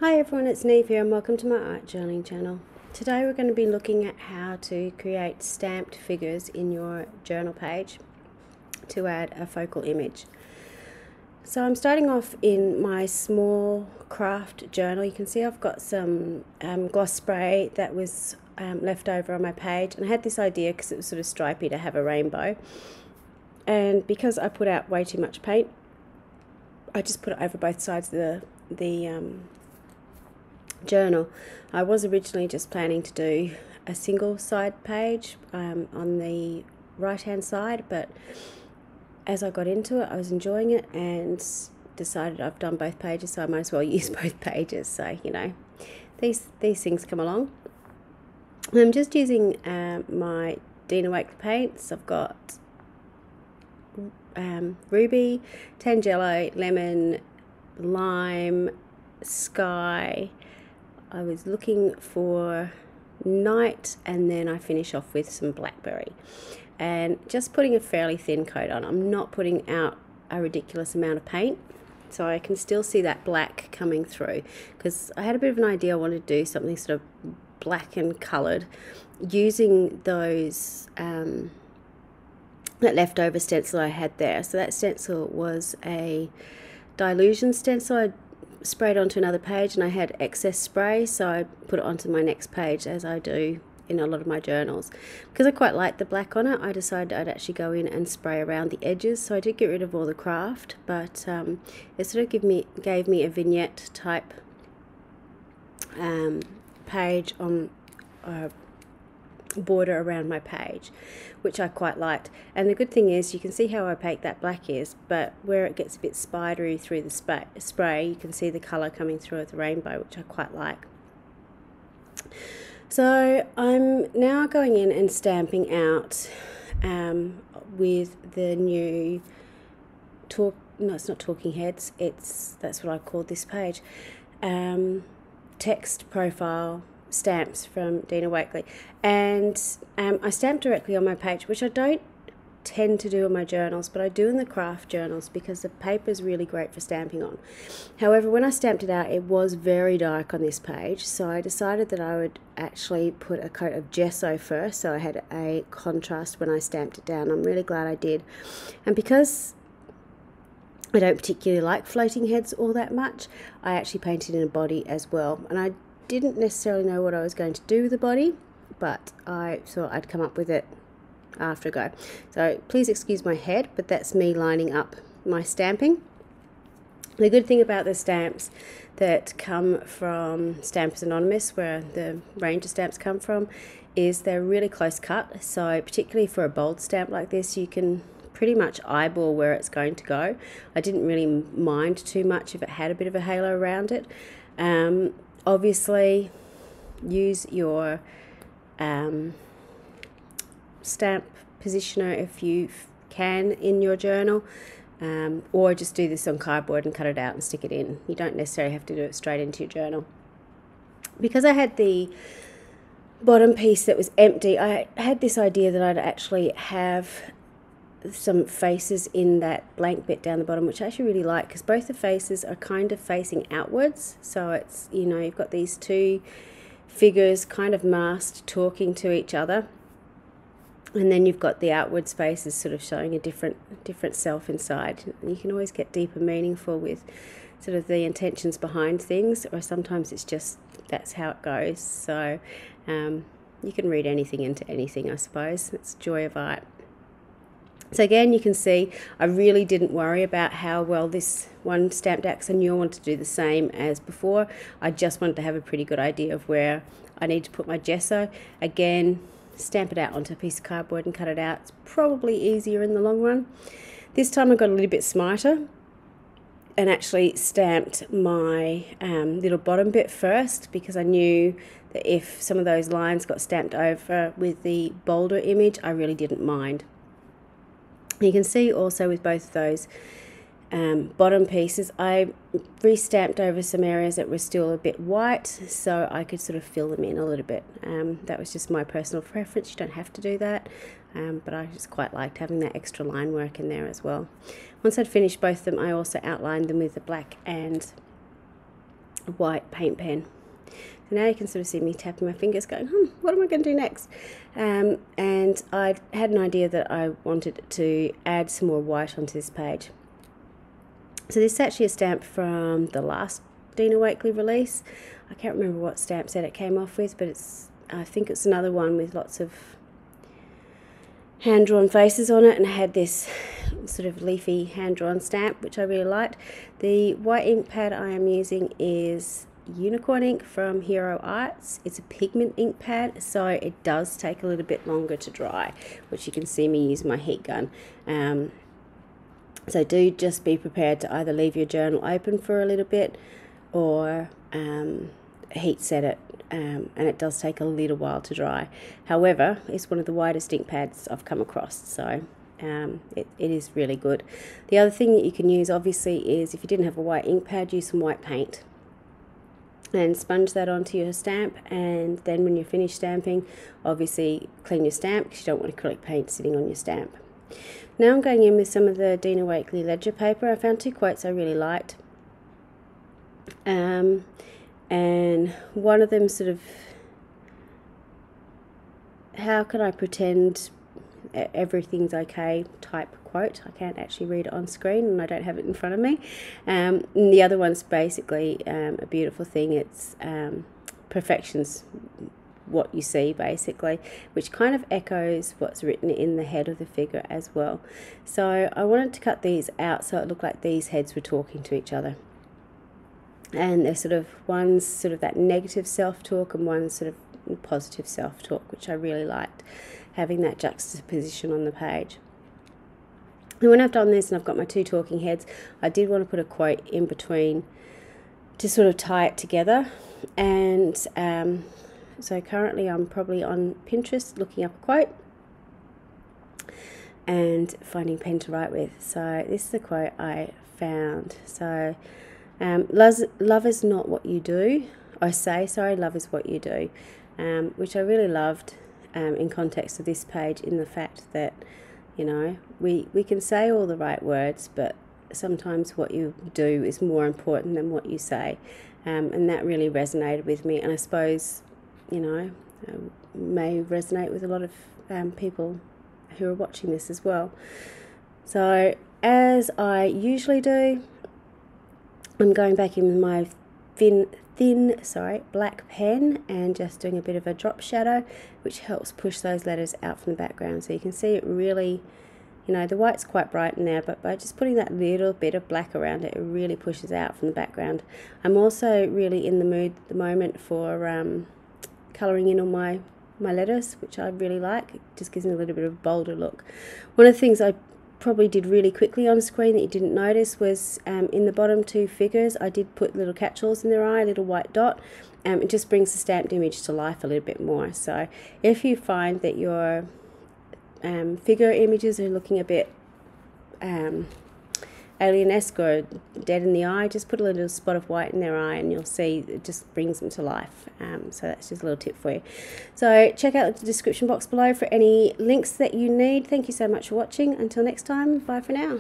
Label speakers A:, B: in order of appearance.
A: Hi everyone, it's Niamh here and welcome to my art journaling channel. Today we're going to be looking at how to create stamped figures in your journal page to add a focal image. So I'm starting off in my small craft journal. You can see I've got some gloss spray that was left over on my page, and I had this idea because it was sort of stripy to have a rainbow, and because I put out way too much paint, I just put it over both sides of the journal. I was originally just planning to do a single side page on the right hand side, but as I got into it I was enjoying it and decided I've done both pages, so I might as well use both pages. So you know, these things come along. I'm just using my Dina Wakley paints. I've got ruby, tangelo, lemon, lime, sky. I was looking for night, and then I finish off with some blackberry, and just putting a fairly thin coat on. I'm not putting out a ridiculous amount of paint, so I can still see that black coming through, because I had a bit of an idea I wanted to do something sort of black and coloured using those that leftover stencil I had there. So that stencil was a dilution stencil. I sprayed onto another page and I had excess spray, so I put it onto my next page, as I do in a lot of my journals. Because I quite liked the black on it, I decided I'd actually go in and spray around the edges. So I did get rid of all the craft, but it sort of gave me a vignette type page on border around my page, which I quite liked. And the good thing is you can see how opaque that black is, but where it gets a bit spidery through the spray, you can see the colour coming through with the rainbow, which I quite like. So I'm now going in and stamping out with the new it's not Talking Heads, that's what I called this page, text profile stamps from Dina Wakley, and I stamp directly on my page, which I don't tend to do in my journals, but I do in the craft journals because the paper is really great for stamping on. However, when I stamped it out, it was very dark on this page, so I decided that I would actually put a coat of gesso first, so I had a contrast when I stamped it down. I'm really glad I did. And because I don't particularly like floating heads all that much, I actually painted in a body as well, and I didn't necessarily know what I was going to do with the body, but I thought I'd come up with it after a go. So please excuse my head, but that's me lining up my stamping. The good thing about the stamps that come from Stampers Anonymous, where the range of stamps come from, is they're really close cut. So particularly for a bold stamp like this, you can pretty much eyeball where it's going to go. I didn't really mind too much if it had a bit of a halo around it. Obviously, use your stamp positioner if you can in your journal, or just do this on cardboard and cut it out and stick it in. You don't necessarily have to do it straight into your journal. Because I had the bottom piece that was empty, I had this idea that I'd actually have some faces in that blank bit down the bottom, which I actually really like, because both the faces are kind of facing outwards. So it's, you know, you've got these two figures kind of masked talking to each other, and then you've got the outwards faces sort of showing a different self inside. You can always get deep and meaningful with sort of the intentions behind things, or sometimes it's just that's how it goes. So you can read anything into anything, I suppose. It's the joy of art. So again, you can see I really didn't worry about how well this one stamped out, because I knew I wanted to do the same as before. I just wanted to have a pretty good idea of where I need to put my gesso. Again, stamp it out onto a piece of cardboard and cut it out. It's probably easier in the long run. This time I got a little bit smarter and actually stamped my little bottom bit first, because I knew that if some of those lines got stamped over with the bolder image, I really didn't mind. You can see also with both of those bottom pieces, I re-stamped over some areas that were still a bit white, so I could sort of fill them in a little bit. That was just my personal preference. You don't have to do that, but I just quite liked having that extra line work in there as well. Once I'd finished both of them, I also outlined them with the black and white paint pen. So now you can sort of see me tapping my fingers going, what am I going to do next? And I had an idea that I wanted to add some more white onto this page. So this is actually a stamp from the last Dina Wakley release. I can't remember what stamp set it came off with, but I think it's another one with lots of hand-drawn faces on it, and it had this sort of leafy hand-drawn stamp, which I really liked. The white ink pad I am using is Unicorn ink from Hero Arts. It's a pigment ink pad, so it does take a little bit longer to dry, which you can see me use my heat gun. So do just be prepared to either leave your journal open for a little bit or heat set it, and it does take a little while to dry. However, it's one of the widest ink pads I've come across, so it is really good. The other thing that you can use obviously is, if you didn't have a white ink pad, use some white paint and sponge that onto your stamp, and then when you're finished stamping, obviously clean your stamp because you don't want acrylic paint sitting on your stamp. Now I'm going in with some of the Dina Wakley ledger paper. I found two quotes I really liked, and one of them sort of, how can I pretend everything's okay type quote. I can't actually read it on screen and I don't have it in front of me. And the other one's basically a beautiful thing. It's perfection's what you see, basically, which kind of echoes what's written in the head of the figure as well. So I wanted to cut these out so it looked like these heads were talking to each other, and they're sort of, one's sort of that negative self-talk and one's sort of positive self-talk, which I really liked, having that juxtaposition on the page. And when I've done this and I've got my two talking heads, I did want to put a quote in between to sort of tie it together. And so currently I'm probably on Pinterest looking up a quote and finding pen to write with. So this is the quote I found. So love is not what you do. Love is what you do, which I really loved in context of this page, in the fact that, you know, we can say all the right words, but sometimes what you do is more important than what you say, and that really resonated with me, and I suppose, you know, may resonate with a lot of people who are watching this as well. So as I usually do, I'm going back in with my thin black pen and just doing a bit of a drop shadow, which helps push those letters out from the background. So you can see it really, you know, the white's quite bright in there, but by just putting that little bit of black around it, it really pushes out from the background. I'm also really in the mood at the moment for colouring in on my letters, which I really like. It just gives me a little bit of a bolder look. One of the things I probably did really quickly on screen that you didn't notice was in the bottom two figures, I did put little catch-alls in their eye, a little white dot. It just brings the stamped image to life a little bit more. So if you find that your figure images are looking a bit alien-esque or dead in the eye, just put a little spot of white in their eye and you'll see it just brings them to life. So that's just a little tip for you. So check out the description box below for any links that you need. Thank you so much for watching. Until next time, bye for now.